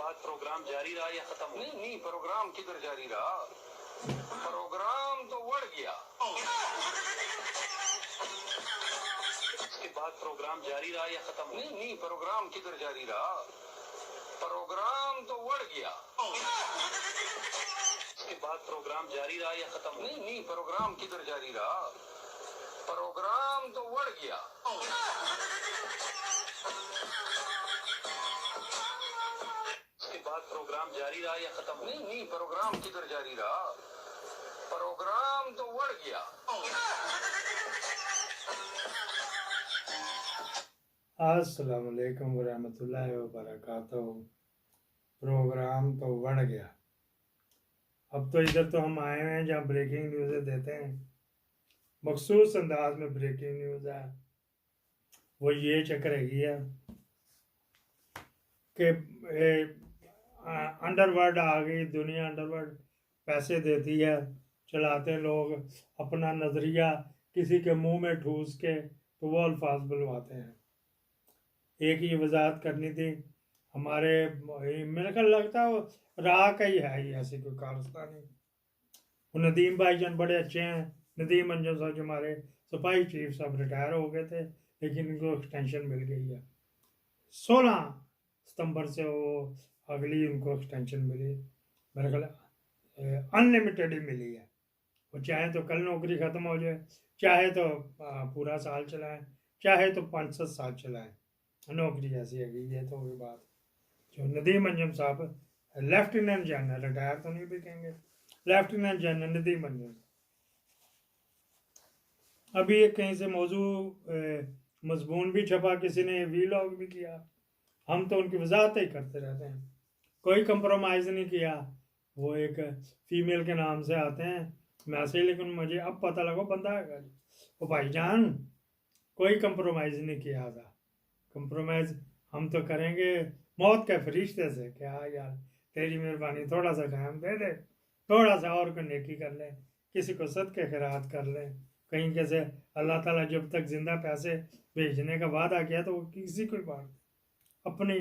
बाद प्रोग्राम जारी रहा या खत्म? नहीं नहीं, प्रोग्राम किधर जारी रहा, प्रोग्राम तो बढ़ गया। उसके बाद प्रोग्राम जारी रहा या खत्म? नहीं नहीं, प्रोग्राम किधर जारी रहा, प्रोग्राम तो बढ़ गया। उसके बाद प्रोग्राम जारी रहा या खत्म? नहीं नहीं, प्रोग्राम किधर जारी रहा, प्रोग्राम तो बढ़ गया। उसके बाद प्रोग्राम जारी रहा या खत्म? नहीं नहीं, प्रोग्राम किधर जारी रहा, प्रोग्राम तो बढ़ गया। अस्सलाम वालेकुम वरहमतुल्लाहि वबरकातुहू। प्रोग्राम तो बढ़ गया। अब तो इधर तो हम आए हुए हैं जहाँ ब्रेकिंग न्यूज़ देते हैं, मखसूस अंदाज में ब्रेकिंग न्यूज़ है। वो ये चक्कर है कि अंडरवर्ल्ड आ गई दुनिया, अंडरवर्ल्ड पैसे देती है, चलाते लोग अपना नज़रिया किसी के मुंह में ठूस के तो वो अल्फाज बुलवाते हैं। एक ही वजाहत करनी थी हमारे, मेरे ख्याल लगता है वो राह का ही है, ये ऐसी कोई कारस्तानी। वो नदीम भाईजान बड़े अच्छे हैं, नदीम अंजम साहब जो हमारे सिपाही चीफ साहब रिटायर हो गए थे, लेकिन इनको एक्सटेंशन मिल गई है 16 सितंबर से, वो अगली उनको एक्सटेंशन मिली, मेरे ख्याल अनलिमिटेड ही मिली है। वो चाहे तो कल नौकरी ख़त्म हो जाए, चाहे तो पूरा साल चलाएं, चाहे तो 5-7 साल चलाएं, नौकरी ऐसी है कि ये तो हुई बात। जो नदीम अंजम साहब लेफ्टिनेंट जनरल, रिटायर तो नहीं भी कहेंगे, लेफ्टिनेंट जनरल नदीम अंजम। अभी एक कहीं से मौजू मजमून भी छपा, किसी ने वीलॉग भी किया, हम तो उनकी वजाहत ही करते रहते हैं, कोई कंप्रोमाइज़ नहीं किया। वो एक फीमेल के नाम से आते हैं मैसेज, लेकिन मुझे अब पता लगा बंदा है वो भाईजान, कोई कंप्रोमाइज़ नहीं किया था। कंप्रोमाइज़ हम तो करेंगे मौत के फरिश्ते से, क्या यार तेरी मेहरबानी, थोड़ा सा टाइम दे दे, थोड़ा सा और को नेकी कर ले, किसी को सदके खैरात कर ले, कहीं कैसे अल्लाह ताला जब तक जिंदा पैसे भेजने का वादा किया तो वो किसी को बात, अपनी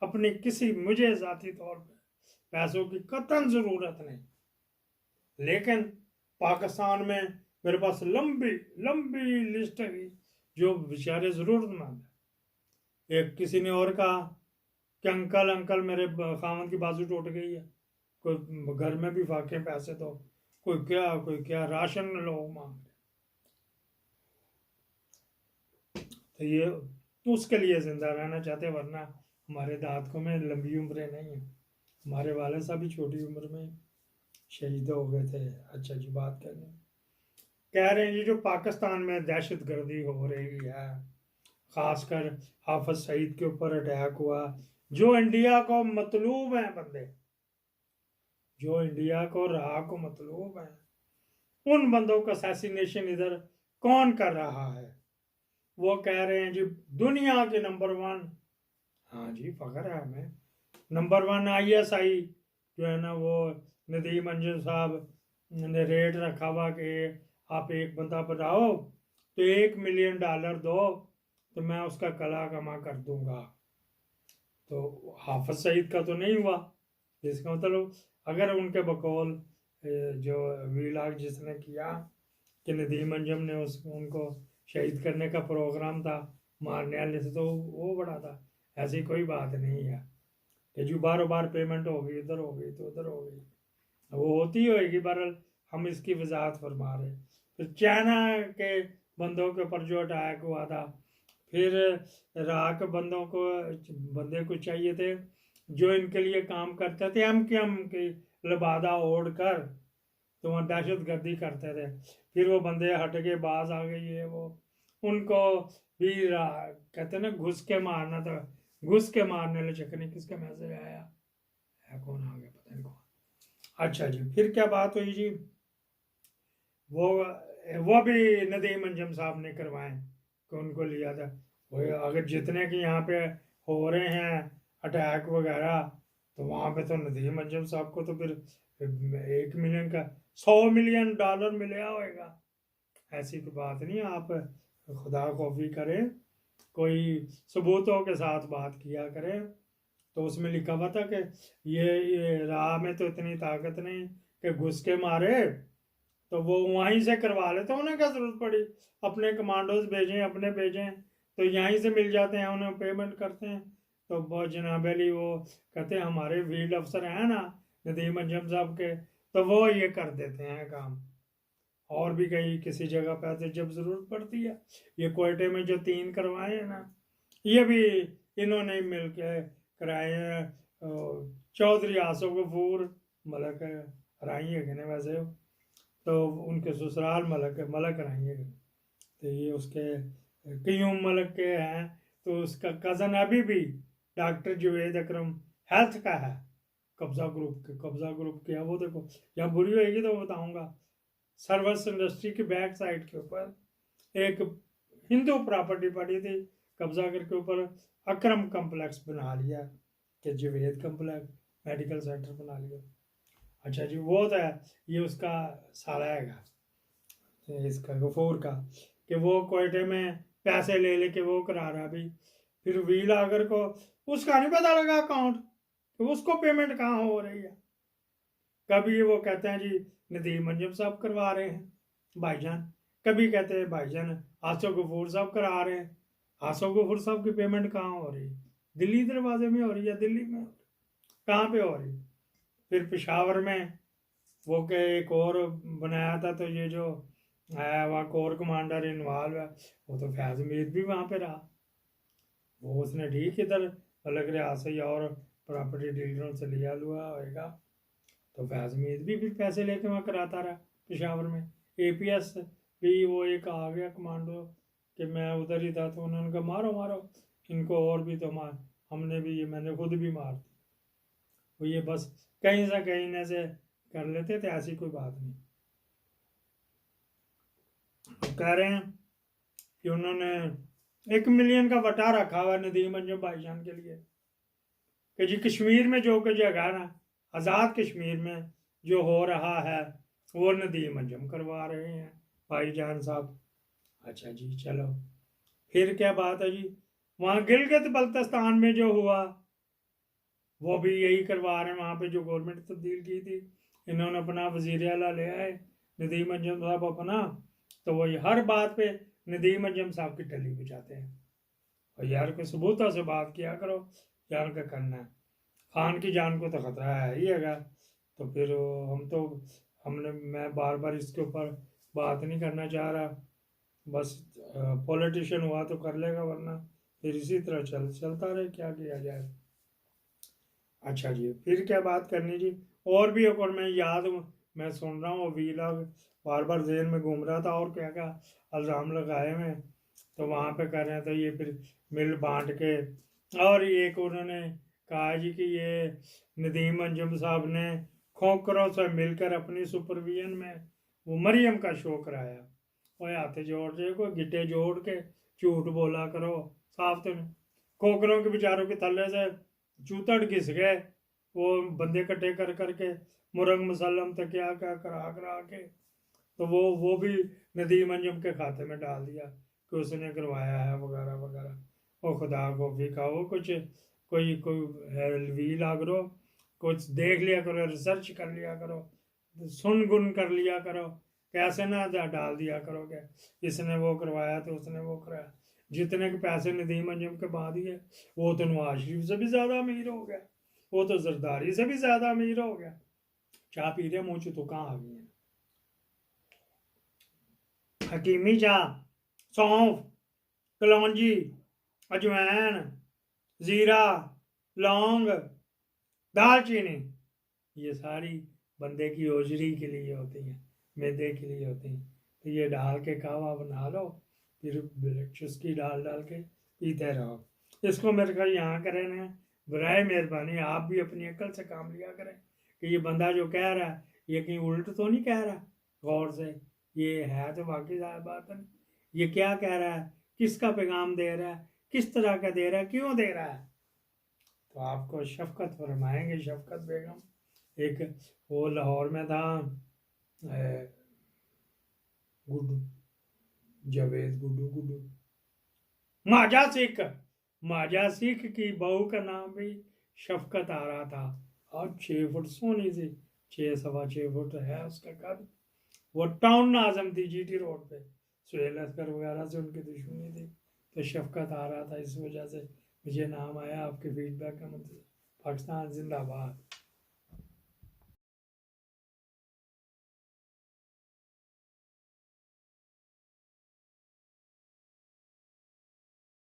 अपनी किसी, मुझे ज़ाती तौर पे पैसों की कतई ज़रूरत नहीं, लेकिन पाकिस्तान में मेरे पास लंबी लंबी लिस्ट है जो बेचारे ज़रूरतमंद है। एक किसी ने और कहा कि अंकल मेरे खामन की बाजू टूट गई है, कोई घर में भी फाके पैसे, तो कोई क्या राशन लोग मांग रहे, तो ये तो उसके लिए जिंदा रहना चाहते, वरना हमारे दादकों में लंबी उम्रें नहीं है। हमारे वाले साहब भी छोटी उम्र में शहीद हो गए थे। अच्छा जी, बात करें, कह रहे हैं ये जो पाकिस्तान में दहशत गर्दी हो रही है, खासकर हाफिज सईद के ऊपर अटैक हुआ, जो इंडिया को मतलूब हैं बंदे, जो इंडिया को राह को मतलूब हैं, उन बंदों का असैसिनेशन इधर कौन कर रहा है? वो कह रहे हैं जी दुनिया के नंबर 1, हाँ जी फ़ख्र है हमें, नंबर 1 ISI जो है ना, वो नदीम अंजम साहब ने रेट रखा हुआ कि आप एक बंदा बनाओ तो $1 मिलियन दो तो मैं उसका कला कमा कर दूंगा। तो हाफिज सईद का तो नहीं हुआ, इसका मतलब अगर उनके बकौल जो वीलाग जिसने किया कि नदीम अंजम ने उनको शहीद करने का प्रोग्राम था मारने वाले से, तो वो बड़ा था, ऐसी कोई बात नहीं है कि जो बार बार पेमेंट हो गई, इधर हो गई तो उधर हो गई, वो होती होगी। बहरहाल हम इसकी वजाहत फरमा रहे। फिर चाइना के बंदों के ऊपर जो अटैक हुआ था, फिर इराक बंदे को चाहिए थे जो इनके लिए काम करते थे, MKM की लबादा ओढ़ कर, तो वहाँ दहशत गर्दी करते थे। फिर वो बंदे हट के बाज आ गए, ये वो, उनको भी कहते ना घुस के मारना था, घुस के मारने वाले चक्कर नहीं, किसका मैसेज आया है, कौन आ गया पता नहीं कौन। अच्छा जी, फिर क्या बात हुई जी, वो भी नदीम अंजम साहब ने करवाए कि उनको लिया था। वो अगर जितने के यहाँ पे हो रहे हैं अटैक वगैरह, तो वहाँ पे तो नदीम अंजम साहब को तो फिर $1 मिलियन का $100 मिलियन मिला होएगा। ऐसी कोई बात नहीं, आप खुदा खौफी करें, कोई सबूतों के साथ बात किया करें। तो उसमें लिखा हुआ था कि ये राह में तो इतनी ताकत नहीं कि घुस के मारे, तो वो वहीं से करवा लेते, उन्हें क्या जरूरत पड़ी अपने कमांडोज भेजें, अपने भेजें, तो यहीं से मिल जाते हैं, उन्हें पेमेंट करते हैं। तो बहुत जनाब अली वो कहते हैं हमारे फील्ड अफसर हैं ना नदीम अंजम साहब के, तो वो ये कर देते हैं काम। और भी कई किसी जगह पे आते जब जरूरत पड़ती है। ये कोयटे में जो 3 करवाए हैं ना, ये भी इन्होंने मिल के कराए हैं। चौधरी आसो गफूर मलक राई है ने वैसे हो, तो उनके ससुराल मलक राई है, तो ये उसके क्यूम मलक के हैं। तो उसका कज़न अभी भी डॉक्टर जुवेद अकरम हेल्थ का है, कब्जा ग्रुप के है वो। देखो यहाँ बुरी होएगी तो बताऊंगा। सर्विस इंडस्ट्री की बैक साइड के ऊपर एक हिंदू प्रॉपर्टी पड़ी थी, कब्जा करके ऊपर अकरम कम्प्लेक्स बना लिया कि जुवेद कम्प्लेक्स मेडिकल सेंटर बना लिया। अच्छा जी, वो तो है, ये उसका साला हैगा इसका गफूर का, कि वो कोयटे में पैसे ले लेके वो करा रहा भी। फिर वील आगर को उसका नहीं पता लगा अकाउंट, तो उसको पेमेंट कहाँ हो रही है। कभी वो कहते हैं जी नदीम अंजम साहब करवा रहे हैं भाईजान, कभी कहते हैं भाईजान आसो गफूर साहब करा रहे हैं। आसो गफूर साहब की पेमेंट कहाँ हो रही है? दिल्ली दरवाजे में हो रही है, दिल्ली में कहाँ पे हो रही? फिर पेशावर में वो के एक और बनाया था, तो ये जो है वहाँ कोर कमांडर इन्वॉल्व है, वो तो फैज मीर भी वहाँ पे रहा। वो उसने ठीक इधर अलग रियासत और प्रॉपर्टी डीलरों से लिया हुआ होएगा, तो फैज मीर भी फिर पैसे लेके वहाँ कराता रहा पेशावर में। APS भी वो एक आ गया कमांडो कि मैं उधर ही था, तो उन्होंने कहा मारो मारो इनको, और भी तो मार, हमने भी ये मैंने खुद भी मार दी। वो ये बस कहीं से कहीं से कर लेते थे, ऐसी कोई बात नहीं। तो कह रहे हैं कि उन्होंने 1 मिलियन का वटा रखा हुआ नदीम अंजम भाईजान के लिए कि जी कश्मीर में जो कुछ जगह ना, आज़ाद कश्मीर में जो हो रहा है वो नदीम अंजम करवा रहे हैं भाईजान साहब। अच्छा जी चलो, फिर क्या बात है जी, वहाँ गिलगित बल्तिस्तान में जो हुआ वो भी यही करवा रहे हैं। वहाँ पे जो गवर्नमेंट तब्दील की थी, इन्होंने अपना वजीर आला ले आए नदीम अंजम साहब अपना, तो वही हर बात पे नदीम अंजम साहब की टल्ली बचाते हैं। और यार कोई सबूतों से बात किया करो, जान का करना है, खान की जान को तो खतरा है ही है। तो फिर मैं बार बार इसके ऊपर बात नहीं करना चाह रहा, बस पॉलिटिशियन हुआ तो कर लेगा, वरना फिर इसी तरह चलता रहे, क्या किया जाए। अच्छा जी, फिर क्या बात करनी जी, और भी एक और मैं सुन रहा हूँ वीलॉग बार बार जेल में घूम रहा था, और क्या क्या इल्ज़ाम लगाए हुए, तो वहाँ पे कर रहे थे ये फिर मिल बांट के। और एक उन्होंने कहा जी कि ये नदीम अंजुम साहब ने खोखरों से मिलकर अपनी सुपरविजन में वो मरियम का शो कराया। और हाथ जोड़ के कोई गिट्टे जोड़ के झूठ बोला करो, साफ तो खोखरों के बेचारों के थल्ले से चूतड़ घिस गए, वो बंदे इकट्ठे कर करके मुरंग मुसल्लम तक क्या क्या करा के, तो वो भी नदीम अंजुम के खाते में डाल दिया कि उसने करवाया है वगैरह वगैरह। और खुदा को भी कहो कुछ कोई वी लागरो, कुछ देख लिया करो, रिसर्च कर लिया करो, सुन गुन कर लिया करो, कैसे ना डाल दिया करो कि इसने वो करवाया तो उसने वो कराया। जितने के पैसे नदीम अंजुम के बाद ही है, वो तो नवाज शरीफ से भी ज़्यादा अमीर हो गया, वो तो जरदारी से भी ज़्यादा अमीर हो गया। चाह पी रहे मुँह तो कहाँ आ गई है। हकीमी चाह, सौंफ, कलौंजी, अजवैन, ज़ीरा, लौंग, दालचीनी, ये सारी बंदे की ओजरी के लिए होती हैं, मैदे के लिए होती हैं। तो ये डाल के कहवा बना लो, फिर चुस्की डाल के पीते रहो। इसको मेरे ख्याल यहाँ करें ना, बराए मेहरबानी आप भी अपनी अक्ल से काम लिया करें कि ये बंदा जो कह रहा है ये कहीं उल्ट तो नहीं कह रहा, गौर से ये है तो वाकई बात है, ये क्या कह रहा है, किसका पैगाम दे रहा है, किस तरह का दे रहा है, क्यों दे रहा है। तो आपको शफकत फरमाएंगे, शफकत बेगम। एक वो लाहौर में था गुड्डू, जावेद गुड्डू माजा सिख की बहू का नाम भी शफकत आ रहा था, और 6 फुट सोनी सी, 6 सवा 6 फुट है उसका कद। वो टाउन आजम थी जीटी रोड पे, सुहेल अस्कर वगैरह से उनकी दुश्मनी थी, तो शफकत आ रहा था, इस वजह से मुझे नाम आया। आपके फीडबैक का मतलब। पाकिस्तान जिंदाबाद।